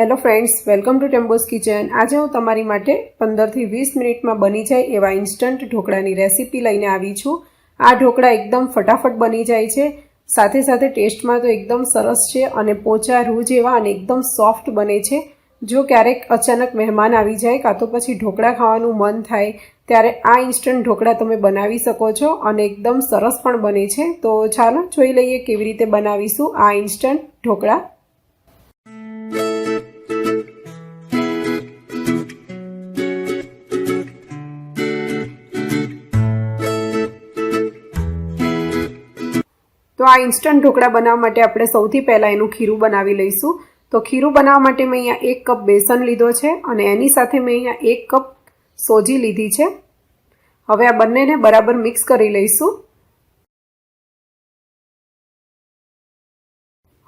Hello friends, welcome to Tembo's kitchen. આજે હું તમારી માટે 15 થી 20 મિનિટમાં બની જાય એવા ઇન્સ્ટન્ટ ઢોકળાની રેસીપી લઈને આવી છું। આ ઢોકળા એકદમ ફટાફટ બની જાય છે, સાથે સાથે ટેસ્ટમાં તો એકદમ સરસ છે અને પોચા રૂ જેવા અને એકદમ સોફ્ટ બને છે। જો ક્યારેક અચાનક મહેમાન આવી જાય કાં તો પછી ઢોકળા ખાવાનું મન થાય ત્યારે આ ઇન્સ્ટન્ટ ઢોકળા તમે બનાવી શકો છો અને એકદમ સરસ પણ બને છે। તો ચાલો જોઈ લઈએ કેવી રીતે બનાવીશું આ ઇન્સ્ટન્ટ ઢોકળા। તો આ ઇન્સ્ટન્ટ ઢોકળા બનાવવા માટે આપણે સૌથી પહેલાં એનું ખીરું બનાવી લઈશું। તો ખીરું બનાવવા માટે મેં અહીંયા 1 કપ બેસન લીધો છે અને એની સાથે મેં અહીંયા 1 કપ સોજી લીધી છે। હવે આ બંનેને બરાબર મિક્સ કરી લઈશું।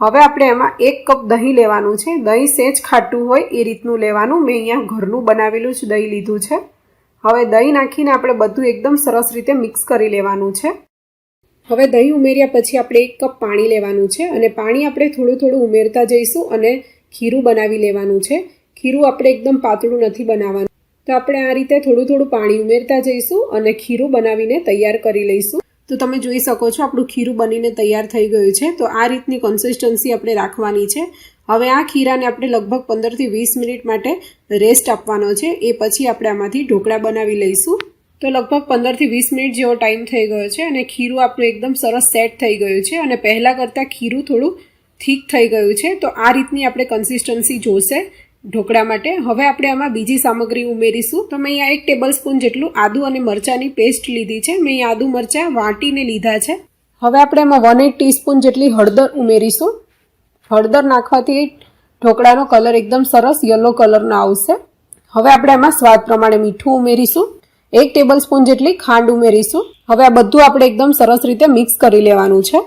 હવે આપણે એમાં 1 કપ દહીં લેવાનું છે। દહીં સેજ ખાટું હોય એ રીતનું લેવાનું। મેં અહીંયા ઘરનું બનાવેલું જ દહીં લીધું છે। હવે દહીં નાખીને આપણે બધું એકદમ સરસ રીતે મિક્સ કરી લેવાનું છે। હવે દહીં ઉમેર્યા પછી આપણે 1 કપ પાણી લેવાનું છે અને પાણી આપણે થોડું થોડું ઉમેરતા જઈશું અને ખીરું બનાવી લેવાનું છે। ખીરું આપણે એકદમ પાતળું નથી બનાવવાનું, તો આપણે આ રીતે થોડું થોડું પાણી ઉમેરતા જઈશું અને ખીરું બનાવીને તૈયાર કરી લઈશું। તો તમે જોઈ શકો છો આપણું ખીરું બનીને તૈયાર થઈ ગયું છે। તો આ રીતની કન્સિસ્ટન્સી આપણે રાખવાની છે। હવે આ ખીરાને આપણે લગભગ 15 થી 20 મિનિટ માટે રેસ્ટ આપવાનો છે। એ પછી આપણે આમાંથી ઢોકળા બનાવી લઈશું। તો લગભગ 15 થી 20 મિનિટ જેવો ટાઈમ થઈ ગયો છે અને ખીરું આપણું એકદમ સરસ સેટ થઈ ગયું છે અને પહેલાં કરતાં ખીરું થોડું થીક થઈ ગયું છે। તો આ રીતની આપણે કન્સિસ્ટન્સી જોશે ઢોકળા માટે। હવે આપણે આમાં બીજી સામગ્રી ઉમેરીશું। તો મેં અહીંયા 1 ટેબલ સ્પૂન જેટલું આદુ અને મરચાંની પેસ્ટ લીધી છે। મેં અહીંયા આદુ મરચાં વાટીને લીધા છે। હવે આપણે એમાં 1/8 ટીસ્પૂન જેટલી હળદર ઉમેરીશું। હળદર નાખવાથી ઢોકળાનો કલર એકદમ સરસ યલો કલરનો આવશે। હવે આપણે એમાં સ્વાદ પ્રમાણે મીઠું ઉમેરીશું। 1 ટેબલ સ્પૂન જેટલી ખાંડ ઉમેરીશું। હવે આ બધું આપણે એકદમ સરસ રીતે મિક્સ કરી લેવાનું છે।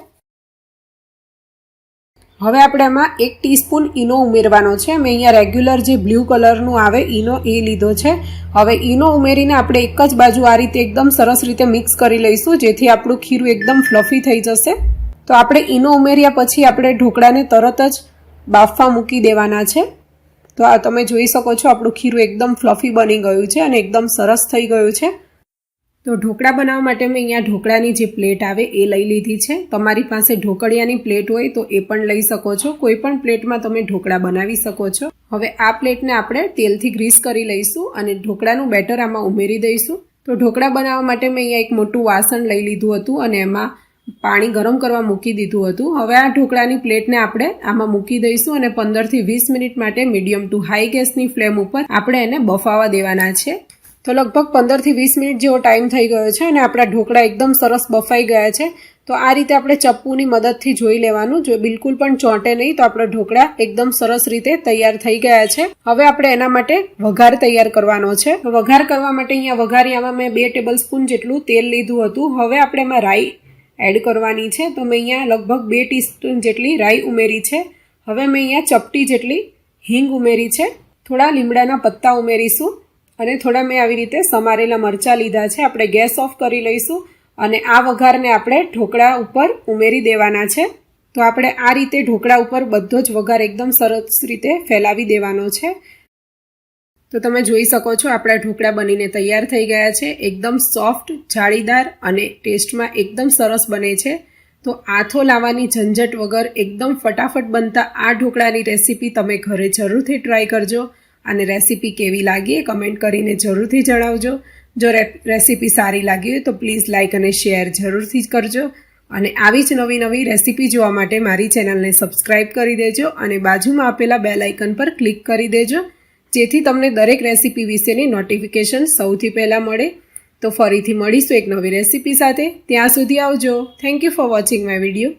હવે આપણે એમાં 1 ટીસ્પૂન ઈનો ઉમેરવાનો છે। મેં અહીંયા રેગ્યુલર જે બ્લુ કલરનું આવે ઈનો એ લીધો છે। હવે ઈનો ઉમેરીને આપણે એક જ બાજુ આ રીતે એકદમ સરસ રીતે મિક્સ કરી લઈશું, જેથી આપણું ખીરું એકદમ ફ્લફી થઈ જશે। તો આપણે ઈનો ઉમેર્યા પછી આપણે ઢોકળાને તરત જ બાફવા મૂકી દેવાના છે। તો આ તમે જોઈ શકો છો આપણું ખીરું એકદમ ફ્લફી બની ગયું છે અને એકદમ સરસ થઈ ગયું છે। તો ઢોકળા બનાવવા માટે મેં અહીંયા ઢોકળાની જે પ્લેટ આવે એ લઈ લીધી છે। તમારી પાસે ઢોકળિયાની પ્લેટ હોય તો એ પણ લઈ શકો છો। કોઈ પણ પ્લેટમાં તમે ઢોકળા બનાવી શકો છો। હવે આ પ્લેટને આપણે તેલથી ગ્રીસ કરી લઈશું અને ઢોકળાનું બેટર આમાં ઉમેરી દઈશું। તો ઢોકળા બનાવવા માટે મેં અહીંયા એક મોટું વાસણ લઈ લીધું હતું અને એમાં પાણી ગરમ કરવા મૂકી દીધું હતું। હવે આ ઢોકળાની પ્લેટને આપણે આમાં મૂકી દઈશું અને 15 થી 20 મિનિટ માટે મીડિયમ ટુ હાઈ ગેસની ફ્લેમ ઉપર આપણે એને બફાવા દેવાના છે। તો લગભગ 15 થી 20 મિનિટ જેવો ટાઈમ થઈ ગયો છે અને આપણા ઢોકળા એકદમ સરસ બફાઈ ગયા છે। તો આ રીતે આપણે ચપ્પુની મદદથી જોઈ લેવાનું, જો બિલકુલ પણ ચોંટે નહીં તો આપણા ઢોકળા એકદમ સરસ રીતે તૈયાર થઈ ગયા છે। હવે આપણે એના માટે વઘાર તૈયાર કરવાનો છે। વઘાર કરવા માટે અહીંયા વઘારિયામાં મેં 2 ટેબલ સ્પૂન જેટલું તેલ લીધું હતું। હવે આપણે એમાં રાઈ એડ કરવાની છે। તો મેં અહીંયા લગભગ 2 ટીસ્પૂન જેટલી રાઈ ઉમેરી છે। હવે મેં અહીંયા ચપટી જેટલી હિંગ ઉમેરી છે। થોડા લીમડાના પત્તા ઉમેરીશું અને થોડા મેં આવી રીતે સમારેલા મરચાં લીધા છે। આપણે ગેસ ઓફ કરી લઈશું અને આ વઘારને આપણે ઢોકળા ઉપર ઉમેરી દેવાના છે। તો આપણે આ રીતે ઢોકળા ઉપર બધો જ વઘાર એકદમ સરસ રીતે ફેલાવી દેવાનો છે। તો તમે જોઈ શકો છો આપણા ઢોકળા બનીને તૈયાર થઈ ગયા છે। એકદમ સોફ્ટ, જાળીદાર અને ટેસ્ટમાં એકદમ સરસ બને છે। તો આથો લાવવાની ઝંઝટ વગર એકદમ ફટાફટ બનતા આ ઢોકળાની રેસીપી તમે ઘરે જરૂરથી ટ્રાય કરજો અને રેસીપી કેવી લાગી એ કમેન્ટ કરીને જરૂરથી જણાવજો। જો રેસીપી સારી લાગી હોય તો પ્લીઝ લાઇક અને શેર જરૂરથી જ કરજો અને આવી જ નવી નવી રેસીપી જોવા માટે મારી ચેનલને સબસ્ક્રાઈબ કરી દેજો અને બાજુમાં આપેલા બેલ આઇકન પર ક્લિક કરી દેજો, જેથી તમને દરેક રેસીપી વિશેની નોટિફિકેશન સૌથી પહેલાં મળે। તો ફરીથી મળીશું એક નવી રેસીપી સાથે। ત્યાં સુધી આવજો। Thank you for watching my video.